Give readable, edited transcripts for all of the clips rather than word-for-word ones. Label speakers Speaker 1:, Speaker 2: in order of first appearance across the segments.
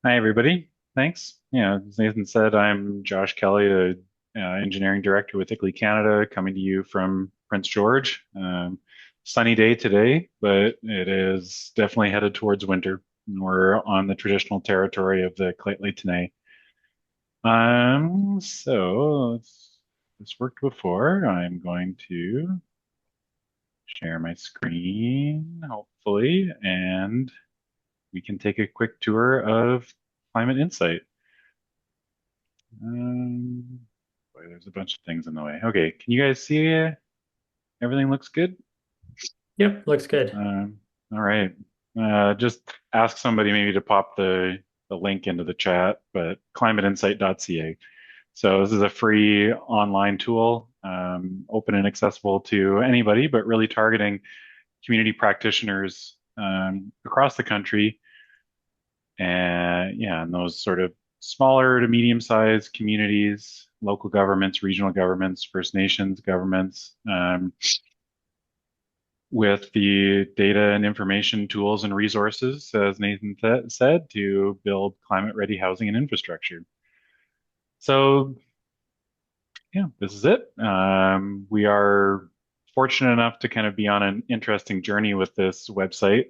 Speaker 1: Hi, everybody. Thanks. Yeah, as Nathan said, I'm Josh Kelly, the engineering director with ICLEI Canada, coming to you from Prince George. Sunny day today, but it is definitely headed towards winter. We're on the traditional territory of the Lheidli T'enneh. This worked before. I'm going to share my screen, hopefully, and we can take a quick tour of Climate Insight. Um, Boy, there's a bunch of things in the way. Okay, can you guys see everything looks good?
Speaker 2: Yep, looks good.
Speaker 1: Um, all right. Just ask somebody maybe to pop the link into the chat, but climateinsight.ca. So this is a free online tool, open and accessible to anybody, but really targeting community practitioners across the country. And yeah, and those sort of smaller to medium-sized communities, local governments, regional governments, First Nations governments, with the data and information tools and resources, as Nathan said, to build climate-ready housing and infrastructure. So yeah, this is it. We are fortunate enough to kind of be on an interesting journey with this website.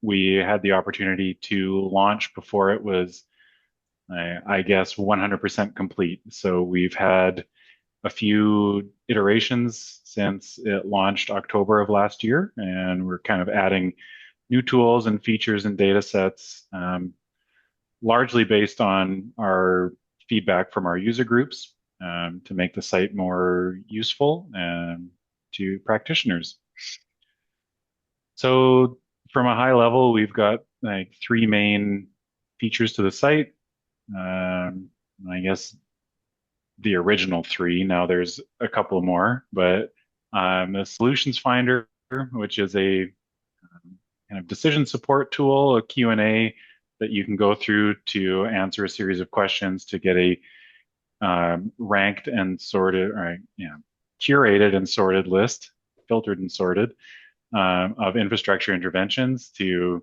Speaker 1: We had the opportunity to launch before it was I guess 100% complete. So we've had a few iterations since it launched October of last year, and we're kind of adding new tools and features and data sets, largely based on our feedback from our user groups, to make the site more useful to practitioners. So from a high level, we've got like three main features to the site. Um, I guess the original three. Now there's a couple more, but the Solutions Finder, which is a kind of decision support tool, a Q&A that you can go through to answer a series of questions to get a ranked and sorted, or yeah, curated and sorted list, filtered and sorted of infrastructure interventions to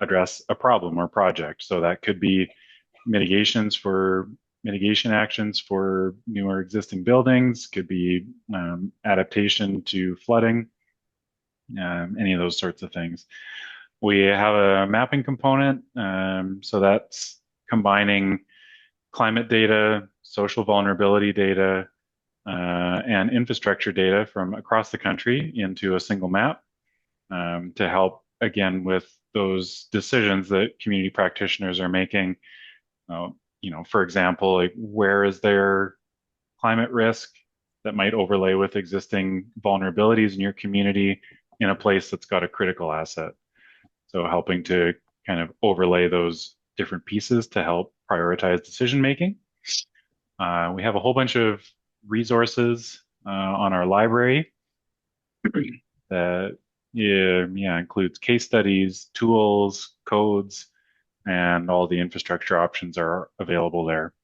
Speaker 1: address a problem or project. So that could be mitigation actions for new or existing buildings, could be adaptation to flooding, any of those sorts of things. We have a mapping component, so that's combining climate data, social vulnerability data, and infrastructure data from across the country into a single map, to help again with those decisions that community practitioners are making. Uh, for example, like where is there climate risk that might overlay with existing vulnerabilities in your community in a place that's got a critical asset. So helping to kind of overlay those different pieces to help prioritize decision making. We have a whole bunch of resources on our library that yeah, includes case studies, tools, codes, and all the infrastructure options are available there.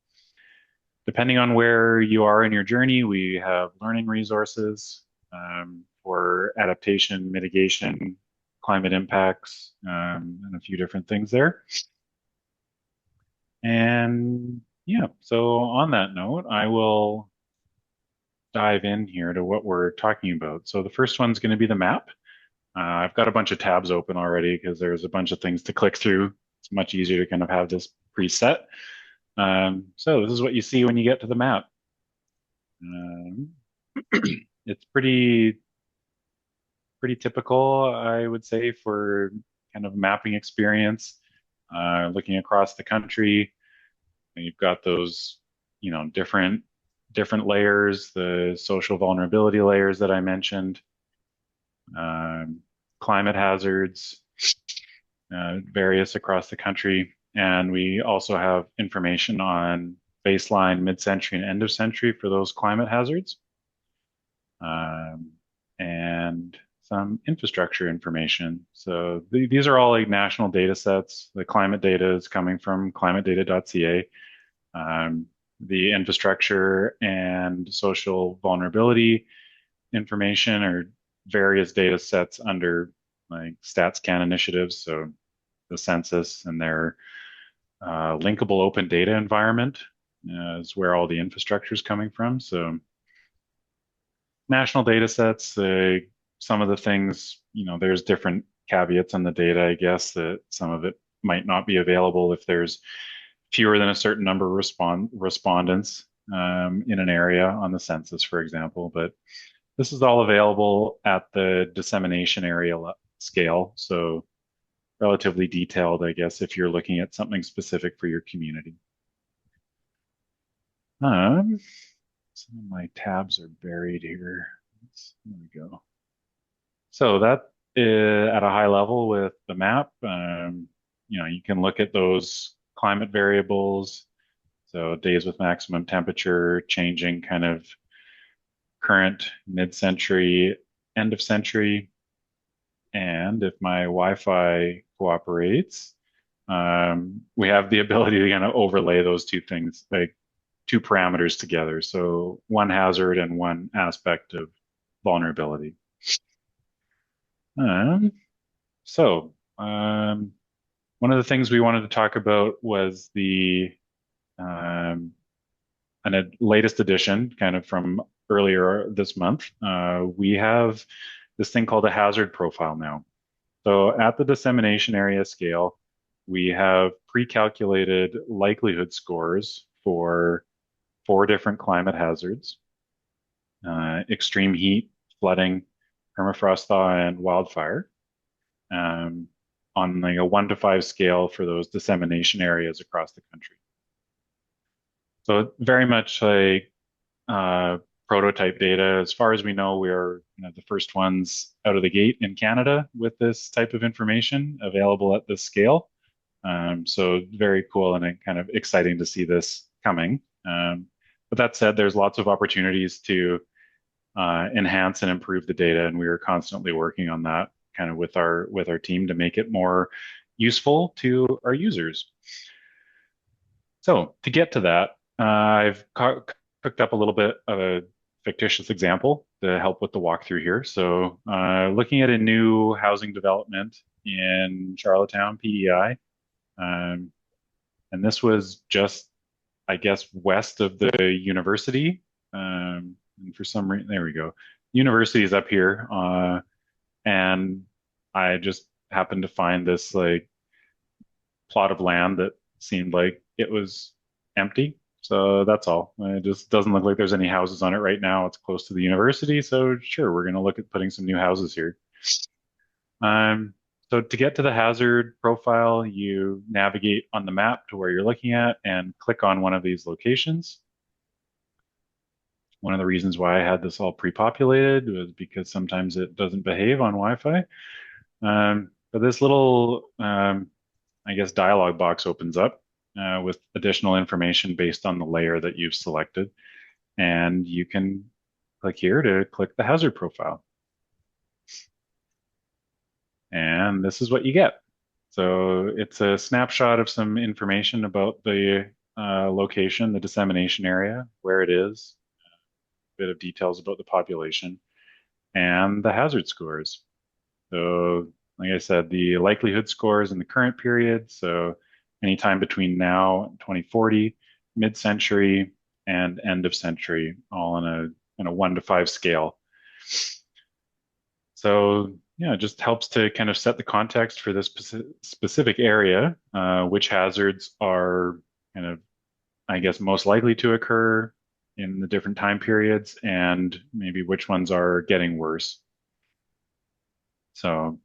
Speaker 1: Depending on where you are in your journey, we have learning resources for adaptation, mitigation, climate impacts, and a few different things there. And yeah, so on that note, I will dive in here to what we're talking about. So the first one's going to be the map. I've got a bunch of tabs open already because there's a bunch of things to click through. It's much easier to kind of have this preset. So this is what you see when you get to the map. Um, it's pretty typical, I would say, for kind of mapping experience. Looking across the country, you've got those, different layers, the social vulnerability layers that I mentioned, um, climate hazards, various across the country, and we also have information on baseline, mid-century, and end of century for those climate hazards. And some infrastructure information. So these are all like national data sets. The climate data is coming from climatedata.ca. Um, the infrastructure and social vulnerability information are various data sets under like StatsCan initiatives. So the census and their linkable open data environment is where all the infrastructure is coming from. So national data sets, some of the things, there's different caveats on the data, I guess, that some of it might not be available if there's fewer than a certain number of respondents in an area on the census, for example. But this is all available at the dissemination area scale. So relatively detailed, I guess, if you're looking at something specific for your community. Um, some of my tabs are buried here. There we go. So that at a high level with the map, you can look at those climate variables. So days with maximum temperature, changing kind of current, mid-century, end of century. And if my Wi-Fi cooperates, we have the ability to kind of overlay those two things, like two parameters together. So one hazard and one aspect of vulnerability. Um, so one of the things we wanted to talk about was the um, latest edition, kind of from earlier this month. We have this thing called a hazard profile now. So at the dissemination area scale, we have pre-calculated likelihood scores for four different climate hazards: extreme heat, flooding, permafrost thaw, and wildfire, um, on like a 1 to 5 scale for those dissemination areas across the country. So very much like uh, prototype data. As far as we know, we are the first ones out of the gate in Canada with this type of information available at this scale. So very cool and kind of exciting to see this coming. But that said, there's lots of opportunities to enhance and improve the data, and we are constantly working on that kind of with our team to make it more useful to our users. So to get to that, I've cooked up a little bit of a fictitious example to help with the walkthrough here. So looking at a new housing development in Charlottetown, PEI, um, and this was just, I guess, west of the university. And for some reason, there we go. University is up here, and I just happened to find this like plot of land that seemed like it was empty. So that's all. It just doesn't look like there's any houses on it right now. It's close to the university, so sure, we're going to look at putting some new houses here. Um, so to get to the hazard profile, you navigate on the map to where you're looking at and click on one of these locations. One of the reasons why I had this all pre-populated was because sometimes it doesn't behave on Wi-Fi. But this little, I guess, dialog box opens up with additional information based on the layer that you've selected. And you can click here to click the hazard profile. And this is what you get. So it's a snapshot of some information about the location, the dissemination area, where it is, a bit of details about the population, and the hazard scores. So, like I said, the likelihood scores in the current period. So, anytime between now and 2040, mid-century, and end of century, all in a 1 to 5 scale. So, yeah, it just helps to kind of set the context for this specific area, which hazards are kind of, I guess, most likely to occur in the different time periods, and maybe which ones are getting worse. So,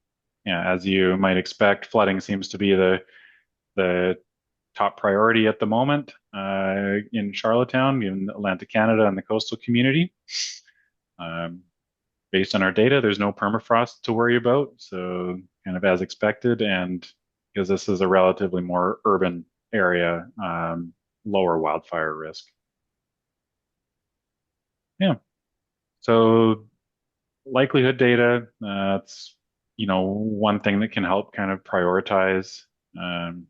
Speaker 1: yeah, as you might expect, flooding seems to be the top priority at the moment in Charlottetown, in Atlantic Canada, and the coastal community. Um, Based on our data, there's no permafrost to worry about, so kind of as expected, and because this is a relatively more urban area, lower wildfire risk. Yeah, so likelihood data, that's one thing that can help kind of um,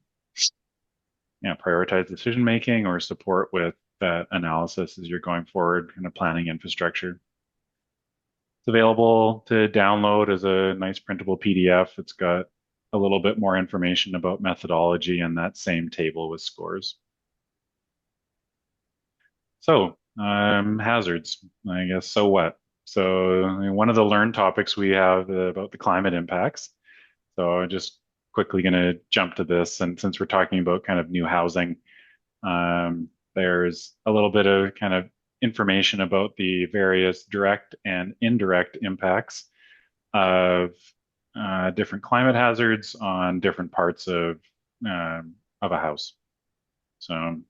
Speaker 1: prioritize decision making or support with that analysis as you're going forward, kind of planning infrastructure. It's available to download as a nice printable PDF. It's got a little bit more information about methodology in that same table with scores. So, hazards, I guess. So what? So, I mean, one of the learned topics we have about the climate impacts. So, I'm just quickly going to jump to this. And since we're talking about kind of new housing, there's a little bit of kind of information about the various direct and indirect impacts of different climate hazards on different parts of a house. So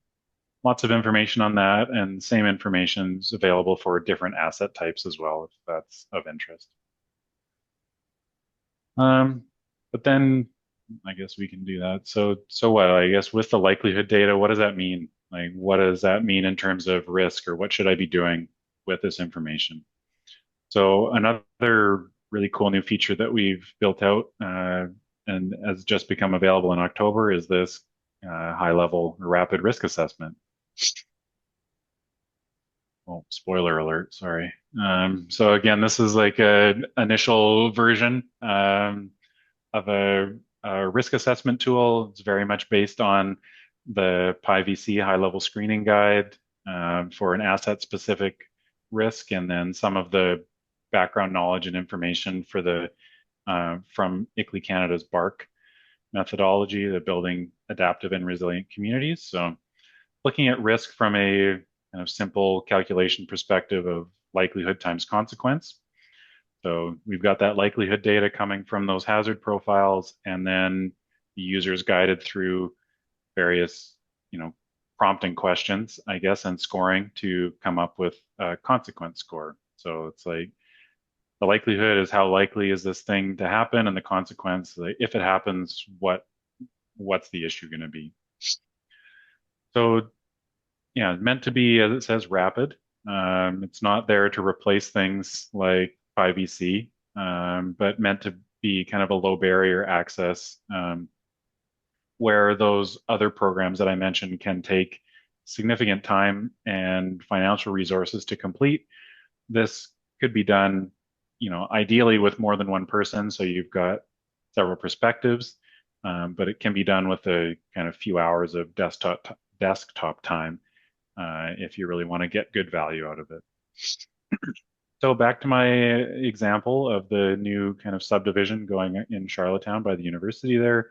Speaker 1: lots of information on that, and same information is available for different asset types as well, if that's of interest. Um, but then I guess we can do that. So what? I guess with the likelihood data, what does that mean? Like, what does that mean in terms of risk, or what should I be doing with this information? So another really cool new feature that we've built out and has just become available in October is this high-level rapid risk assessment. Oh, spoiler alert, sorry. So again, this is like an initial version of a risk assessment tool. It's very much based on the PIVC high-level screening guide for an asset-specific risk, and then some of the background knowledge and information for the from ICLEI Canada's BARC methodology, the Building Adaptive and Resilient Communities. So looking at risk from a kind of simple calculation perspective of likelihood times consequence. So we've got that likelihood data coming from those hazard profiles, and then the user is guided through various, you know, prompting questions, I guess, and scoring to come up with a consequence score. So it's like the likelihood is how likely is this thing to happen, and the consequence, like, if it happens, what's the issue going to be? So yeah, meant to be, as it says, rapid. It's not there to replace things like 5EC, but meant to be kind of a low barrier access, where those other programs that I mentioned can take significant time and financial resources to complete. This could be done, ideally with more than one person, so you've got several perspectives, but it can be done with a kind of few hours of desktop time if you really want to get good value out of it. So back to my example of the new kind of subdivision going in Charlottetown by the university there.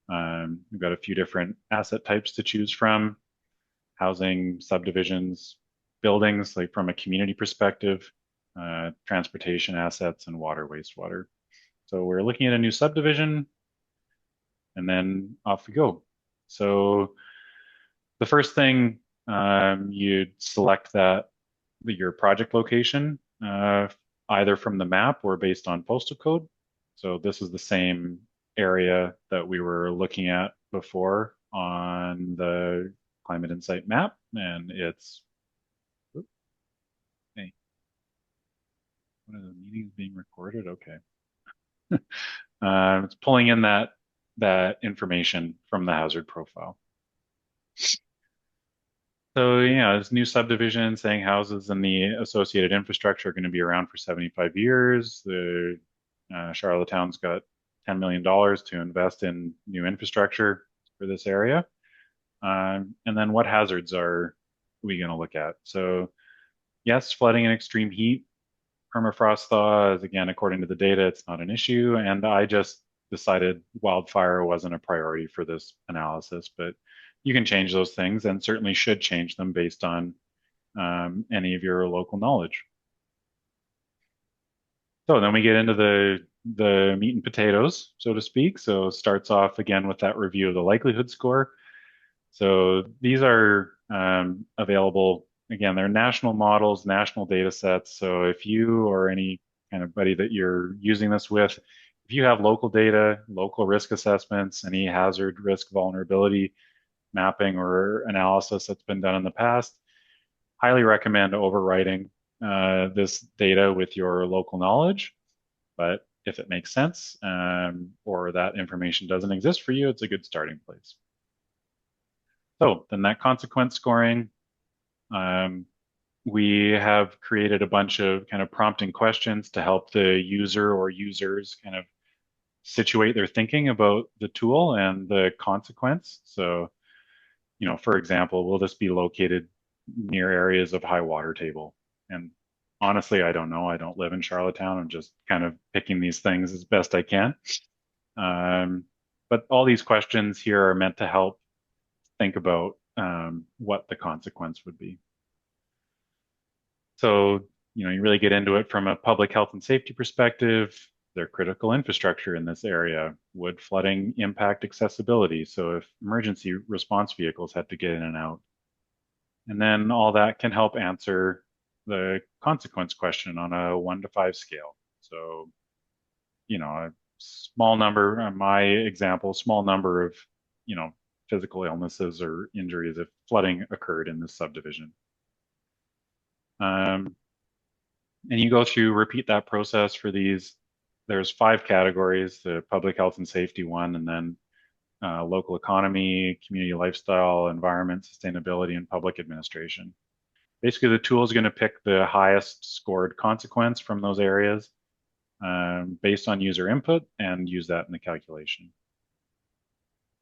Speaker 1: We've got a few different asset types to choose from: housing, subdivisions, buildings, like from a community perspective, transportation assets, and water, wastewater. So we're looking at a new subdivision, and then off we go. So the first thing, you'd select your project location, either from the map or based on postal code. So this is the same area that we were looking at before on the Climate Insight map, and it's, hey, one of the meetings being recorded? Okay. It's pulling in that information from the hazard profile. So, yeah, this new subdivision saying houses and the associated infrastructure are going to be around for 75 years. The Charlottetown's got $10 million to invest in new infrastructure for this area. And then what hazards are we going to look at? So, yes, flooding and extreme heat. Permafrost thaw is, again, according to the data, it's not an issue. And I just decided wildfire wasn't a priority for this analysis, but you can change those things and certainly should change them based on any of your local knowledge. So then we get into the meat and potatoes, so to speak. So it starts off again with that review of the likelihood score. So these are available. Again, they're national models, national data sets. So if you or any kind of buddy that you're using this with, if you have local data, local risk assessments, any hazard risk vulnerability mapping or analysis that's been done in the past, highly recommend overwriting this data with your local knowledge. But if it makes sense, or that information doesn't exist for you, it's a good starting place. So then that consequence scoring, um, we have created a bunch of kind of prompting questions to help the user or users kind of situate their thinking about the tool and the consequence. So, for example, will this be located near areas of high water table? And honestly, I don't know. I don't live in Charlottetown. I'm just kind of picking these things as best I can. Um, but all these questions here are meant to help think about what the consequence would be. So, you really get into it from a public health and safety perspective. Their critical infrastructure in this area. Would flooding impact accessibility? So if emergency response vehicles had to get in and out. And then all that can help answer the consequence question on a 1 to 5 scale. So, a small number, my example, small number of, you know, physical illnesses or injuries if flooding occurred in this subdivision. Um, and you go through, repeat that process for these. There's 5 categories: the public health and safety one, and then local economy, community lifestyle, environment, sustainability, and public administration. Basically, the tool is going to pick the highest scored consequence from those areas based on user input and use that in the calculation.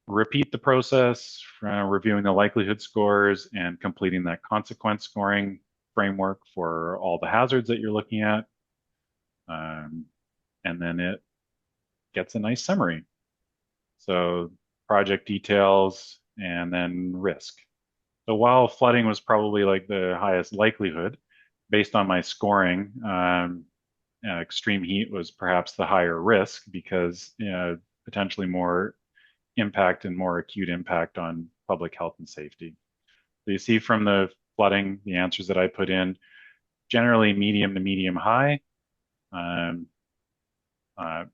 Speaker 1: Repeat the process, reviewing the likelihood scores and completing that consequence scoring framework for all the hazards that you're looking at. Um, and then it gets a nice summary. So project details and then risk. So while flooding was probably like the highest likelihood, based on my scoring, extreme heat was perhaps the higher risk because potentially more impact and more acute impact on public health and safety. So you see from the flooding, the answers that I put in, generally medium to medium high, um, uh,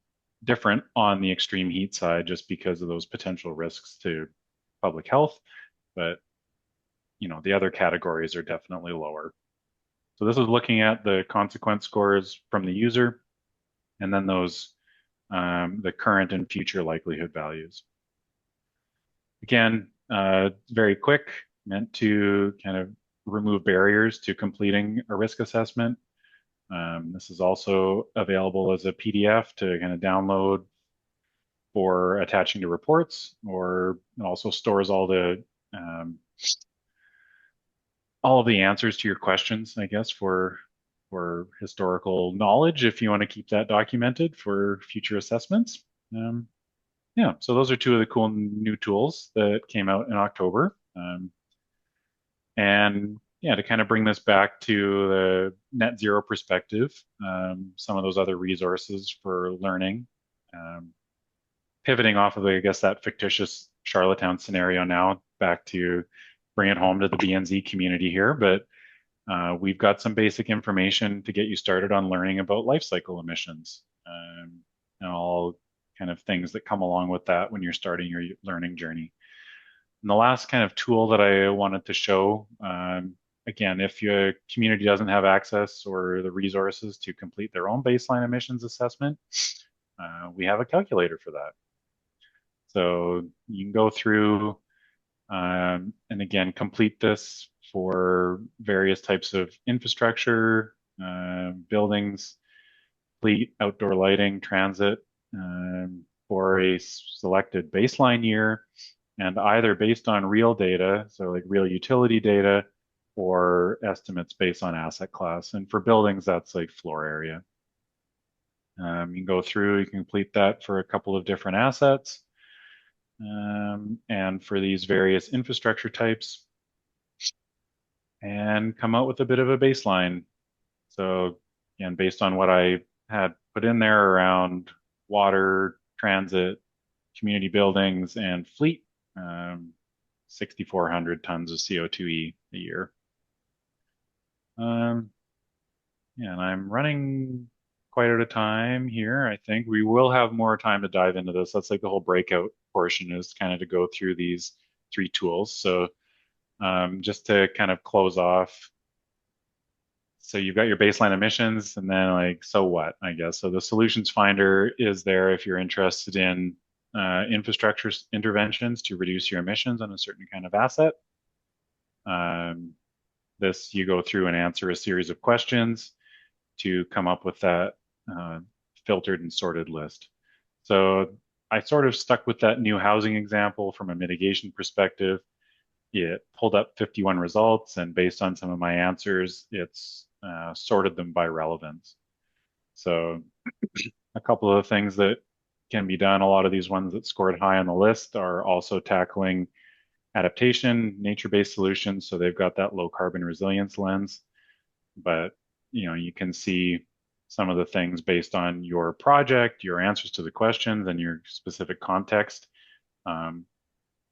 Speaker 1: different on the extreme heat side just because of those potential risks to public health. But, the other categories are definitely lower. So this is looking at the consequence scores from the user and then those, the current and future likelihood values. Again, very quick, meant to kind of remove barriers to completing a risk assessment. This is also available as a PDF to kind of download for attaching to reports, or it also stores um, all of the answers to your questions, I guess, for historical knowledge if you want to keep that documented for future assessments. Um, yeah, so those are two of the cool new tools that came out in October. And yeah, to kind of bring this back to the net zero perspective, some of those other resources for learning, um, pivoting off of, I guess, that fictitious Charlottetown scenario now back to bring it home to the BNZ community here. But we've got some basic information to get you started on learning about life cycle emissions and all kind of things that come along with that when you're starting your learning journey. And the last kind of tool that I wanted to show, again, if your community doesn't have access or the resources to complete their own baseline emissions assessment, we have a calculator for that. So you can go through and again, complete this for various types of infrastructure, buildings, fleet, outdoor lighting, transit, for a selected baseline year, and either based on real data, so like real utility data, or estimates based on asset class. And for buildings, that's like floor area. You can go through, you can complete that for a couple of different assets. And for these various infrastructure types, and come out with a bit of a baseline. So again, based on what I had put in there around water, transit, community buildings, and fleet, 6,400 tons of CO2e a year. Um, yeah, and I'm running quite out of time here. I think we will have more time to dive into this. That's like the whole breakout portion is kind of to go through these 3 tools. So just to kind of close off, so you've got your baseline emissions and then like, so what, I guess. So the solutions finder is there if you're interested in infrastructure interventions to reduce your emissions on a certain kind of asset. This, you go through and answer a series of questions to come up with that filtered and sorted list. So I sort of stuck with that new housing example from a mitigation perspective. It pulled up 51 results, and based on some of my answers, it's sorted them by relevance. So a couple of things that can be done, a lot of these ones that scored high on the list are also tackling adaptation, nature-based solutions. So they've got that low carbon resilience lens. But you can see some of the things based on your project, your answers to the questions, and your specific context. Um,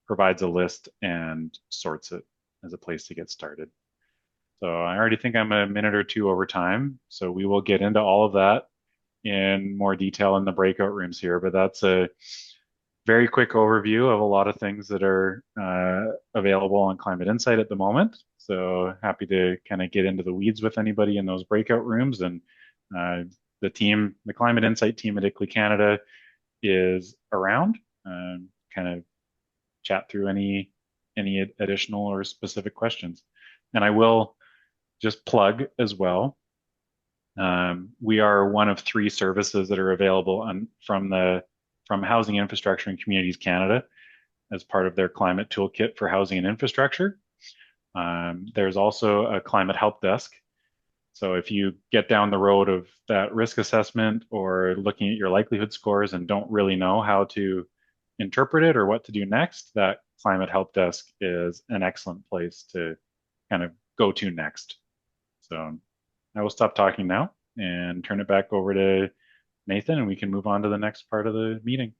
Speaker 1: Provides a list and sorts it as a place to get started. So I already think I'm a minute or two over time. So we will get into all of that in more detail in the breakout rooms here, but that's a very quick overview of a lot of things that are available on Climate Insight at the moment. So happy to kind of get into the weeds with anybody in those breakout rooms. And uh, the Climate Insight team at ICLEI Canada is around, kind of chat through any additional or specific questions. And I will just plug as well. We are one of three services that are available from Housing Infrastructure and Communities Canada as part of their climate toolkit for housing and infrastructure. There's also a climate help desk. So if you get down the road of that risk assessment or looking at your likelihood scores and don't really know how to interpret it or what to do next, that climate help desk is an excellent place to kind of go to next. So I will stop talking now and turn it back over to Nathan, and we can move on to the next part of the meeting.